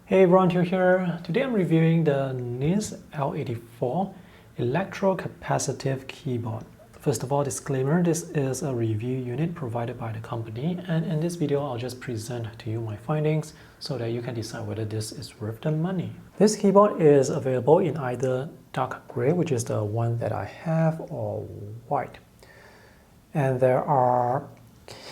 Hey everyone, Hugh here. Today I'm reviewing the NIZ L84 electro-capacitive keyboard. First of all, disclaimer, this is a review unit provided by the company, and in this video I'll just present to you my findings so that you can decide whether this is worth the money. This keyboard is available in either dark gray, which is the one that I have, or white. And there are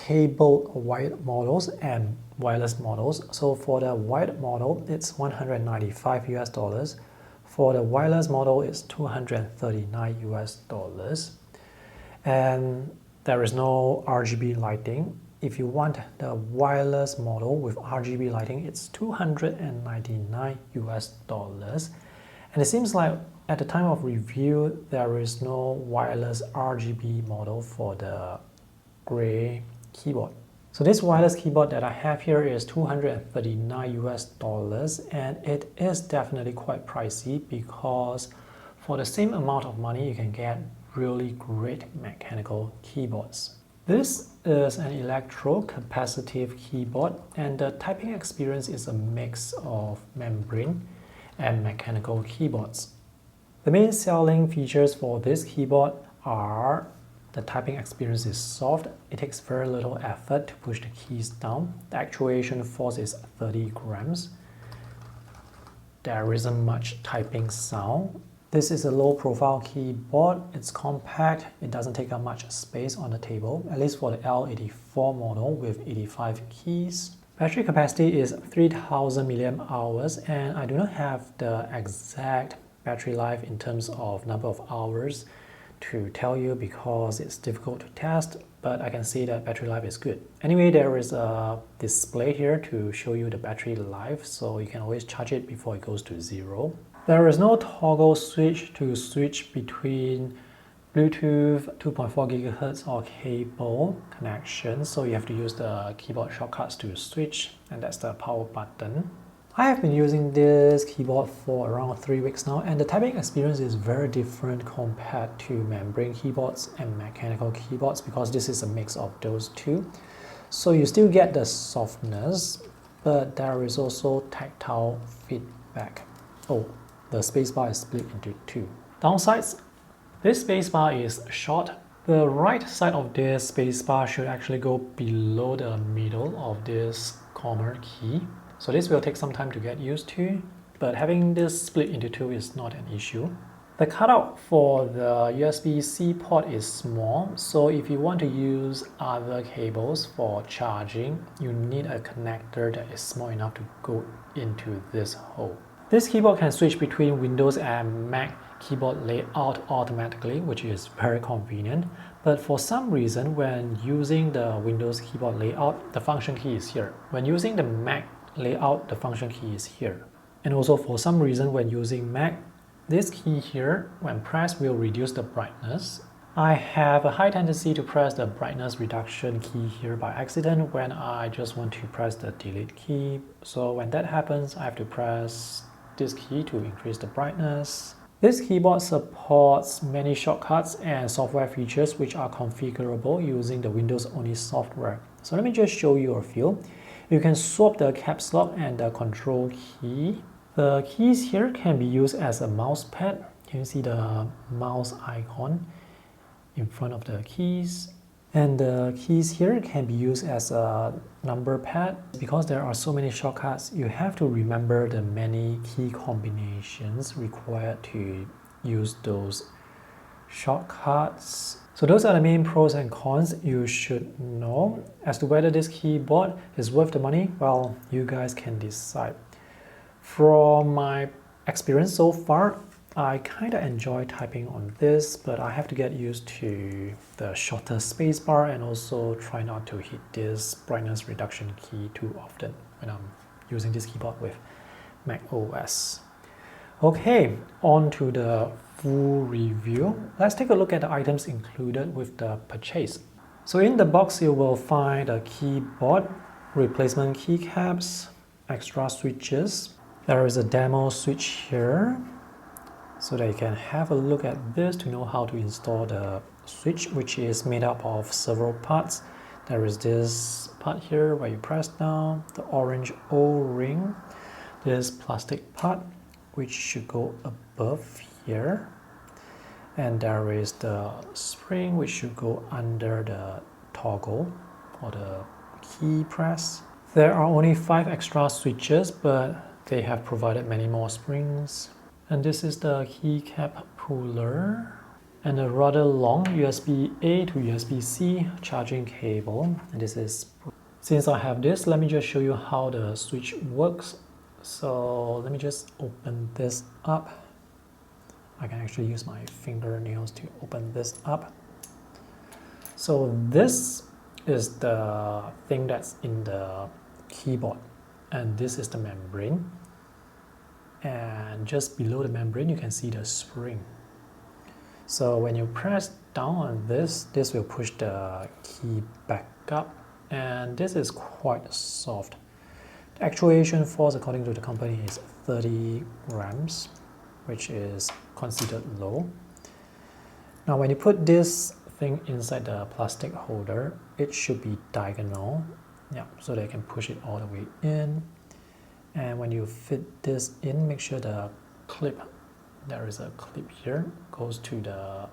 cable wired models and wireless models. So for the wired model, it's $195 US. For the wireless model, it's $239 US. And there is no RGB lighting. If you want the wireless model with RGB lighting, it's $299 US. And it seems like at the time of review, there is no wireless RGB model for the gray keyboard. So this wireless keyboard that I have here is $239 US, and it is definitely quite pricey because for the same amount of money you can get really great mechanical keyboards. This is an electro-capacitive keyboard, and the typing experience is a mix of membrane and mechanical keyboards. The main selling features for this keyboard are the typing experience is soft. It takes very little effort to push the keys down. The actuation force is 30 grams. There isn't much typing sound. This is a low-profile keyboard. It's compact. It doesn't take up much space on the table, at least for the L84 model with 85 keys. Battery capacity is 3000 milliamp hours, and I do not have the exact battery life in terms of number of hours to tell you because it's difficult to test, but I can see that battery life is good. Anyway, there is a display here to show you the battery life, so you can always charge it before it goes to 0. There is no toggle switch to switch between Bluetooth 2.4 GHz or cable connection, so you have to use the keyboard shortcuts to switch, and that's the power button. I have been using this keyboard for around 3 weeks now, and the typing experience is very different compared to membrane keyboards and mechanical keyboards because this is a mix of those two. So you still get the softness, but there is also tactile feedback. Oh, the spacebar is split into two. Downsides, this spacebar is short. The right side of this spacebar should actually go below the middle of this corner key. So this will take some time to get used to, but having this split into two is not an issue. The cutout for the USB-C port is small, so if you want to use other cables for charging, you need a connector that is small enough to go into this hole. This keyboard can switch between Windows and Mac keyboard layout automatically, which is very convenient, but for some reason when using the Windows keyboard layout, the function key is here. When using the Mac layout, the function key is here. And also for some reason when using Mac, this key here, when pressed, will reduce the brightness. I have a high tendency to press the brightness reduction key here by accident when I just want to press the delete key. So when that happens, I have to press this key to increase the brightness. This keyboard supports many shortcuts and software features which are configurable using the Windows-only software. So let me just show you a few. You can swap the caps lock and the control key. The keys here can be used as a mouse pad. Can you see the mouse icon in front of the keys? And the keys here can be used as a number pad. Because there are so many shortcuts, you have to remember the many key combinations required to use those shortcuts. So those are the main pros and cons you should know. As to whether this keyboard is worth the money, well, you guys can decide. From my experience so far, I kind of enjoy typing on this, but I have to get used to the shorter spacebar and also try not to hit this brightness reduction key too often when I'm using this keyboard with Mac OS. Okay, on to the full review. Let's take a look at the items included with the purchase. So in the box you will find a keyboard, replacement keycaps, extra switches. There is a demo switch here so that you can have a look at this to know how to install the switch, which is made up of several parts. There is this part here where you press down, the orange O-ring. this plastic part which should go above here, and there is the spring which should go under the toggle or the key press. There are only 5 extra switches, but they have provided many more springs. And this is the keycap puller and a rather long USB-A to USB-C charging cable. And this is, since I have this, let me just show you how the switch works. So let me just open this up. I can actually use my fingernails to open this up. So this is the thing that's in the keyboard, and this is the membrane. And just below the membrane, you can see the spring. So when you press down on this, this will push the key back up, and this is quite soft. The actuation force, according to the company, is 30 grams, which is considered low. Now when you put this thing inside the plastic holder, it should be diagonal, yeah, so they can push it all the way in. And when you fit this in, make sure the clip, there is a clip here, goes to the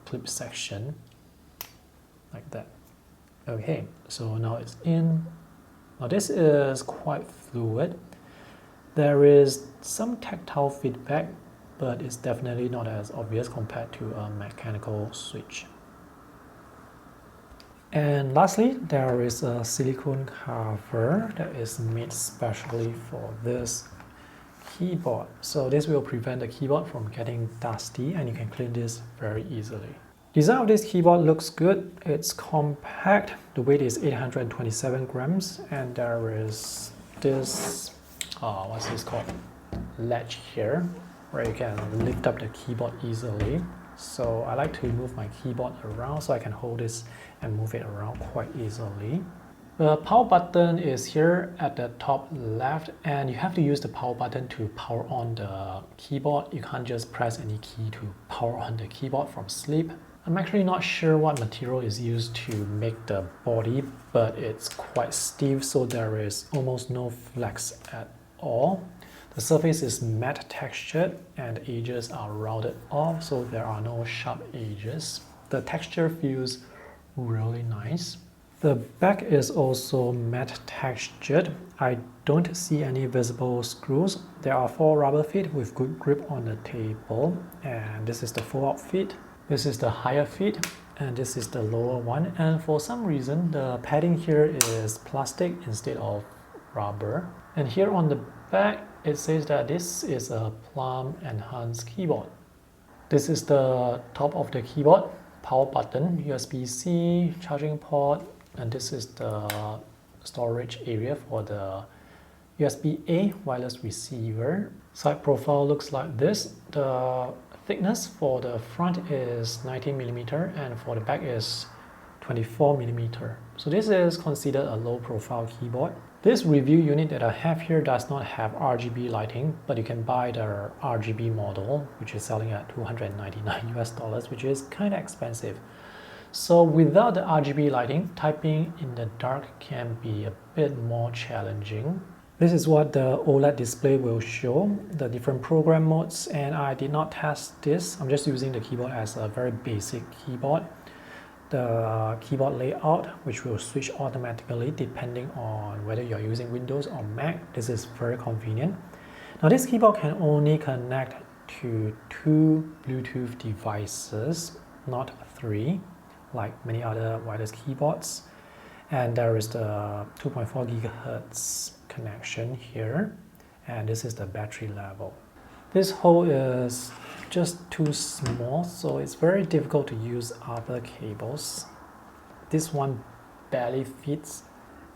clip section, like that. Okay, so now it's in. Now this is quite fluid. There is some tactile feedback, but it's definitely not as obvious compared to a mechanical switch. And lastly, there is a silicone cover that is made specially for this keyboard. So this will prevent the keyboard from getting dusty, and you can clean this very easily. Design of this keyboard looks good. It's compact. The weight is 827 grams, and there is this, what's this called? Latch here, where you can lift up the keyboard easily. So I like to move my keyboard around so I can hold this and move it around quite easily. The power button is here at the top left, and you have to use the power button to power on the keyboard. You can't just press any key to power on the keyboard from sleep. I'm actually not sure what material is used to make the body, but it's quite stiff, so there is almost no flex at all. The surface is matte textured and the edges are rounded off, so there are no sharp edges. The texture feels really nice. The back is also matte textured. I don't see any visible screws. There are 4 rubber feet with good grip on the table, and this is the fold-out feet. This is the higher feet, and this is the lower one. And for some reason, the padding here is plastic instead of rubber. And here on the back, it says that this is a Plum enhanced keyboard. This is the top of the keyboard, power button, USB-C, charging port, and this is the storage area for the USB-A wireless receiver. Side profile looks like this. The thickness for the front is 19mm and for the back is 24mm. So this is considered a low profile keyboard. This review unit that I have here does not have RGB lighting, but you can buy the RGB model, which is selling at $299 US, which is kind of expensive. So without the RGB lighting, typing in the dark can be a bit more challenging. This is what the OLED display will show, the different program modes, and I did not test this. I'm just using the keyboard as a very basic keyboard. The keyboard layout, which will switch automatically depending on whether you're using Windows or Mac. This is very convenient. Now this keyboard can only connect to 2 Bluetooth devices, not 3, like many other wireless keyboards. And there is the 2.4 GHz connection here, and this is the battery level. This hole is just too small, so it's very difficult to use other cables. This one barely fits.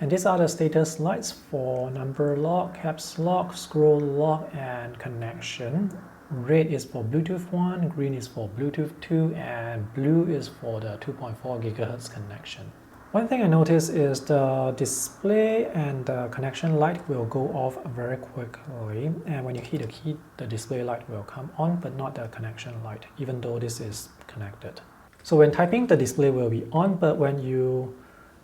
And these are the status lights for number lock, caps lock, scroll lock, and connection. Red is for Bluetooth 1, green is for Bluetooth 2, and blue is for the 2.4 GHz connection. One thing I noticed is the display and the connection light will go off very quickly, and when you hit the key, the display light will come on, but not the connection light, even though this is connected. So when typing, the display will be on, but when you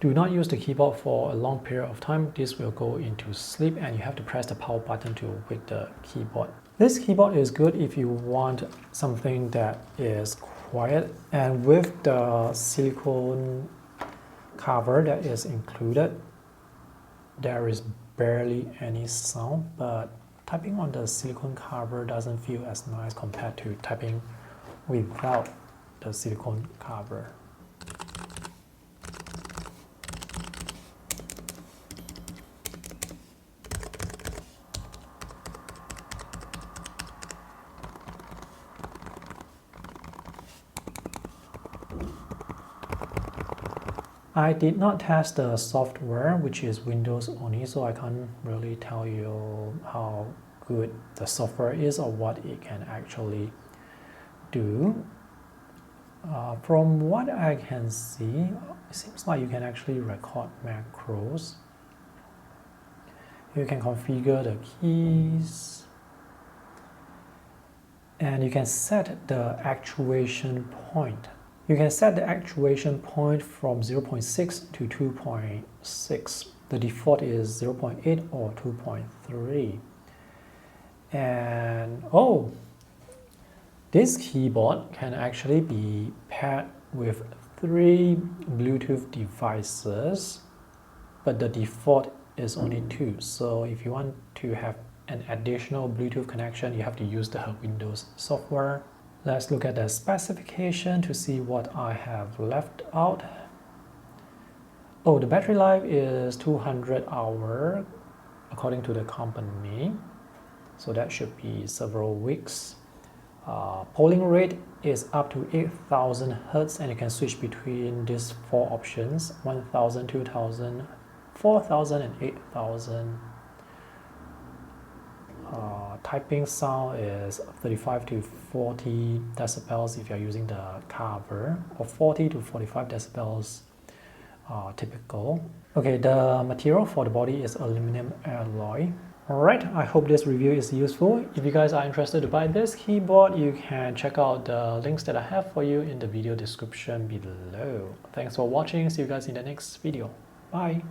Do not use the keyboard for a long period of time. This will go into sleep and you have to press the power button to wake the keyboard. This keyboard is good if you want something that is quiet, and with the silicone cover that is included, there is barely any sound, but typing on the silicone cover doesn't feel as nice compared to typing without the silicone cover. I did not test the software, which is Windows only, so I can't really tell you how good the software is or what it can actually do. From what I can see, it seems like you can actually record macros. You can configure the keys, and you can set the actuation point. You can set the actuation point from 0.6 to 2.6. The default is 0.8 or 2.3. And this keyboard can actually be paired with 3 Bluetooth devices, but the default is only 2. So if you want to have an additional Bluetooth connection, you have to use the Windows software. Let's look at the specification to see what I have left out. The battery life is 200 hours according to the company, so that should be several weeks. Polling rate is up to 8,000 Hz, and you can switch between these 4 options: 1,000, 2,000, 4,000, and 8,000. Typing sound is 35 to 40 decibels if you're using the cover, or 40 to 45 decibels typical. Okay, the material for the body is aluminum alloy. Alright, I hope this review is useful. If you guys are interested to buy this keyboard, you can check out the links that I have for you in the video description below. Thanks for watching. See you guys in the next video. Bye!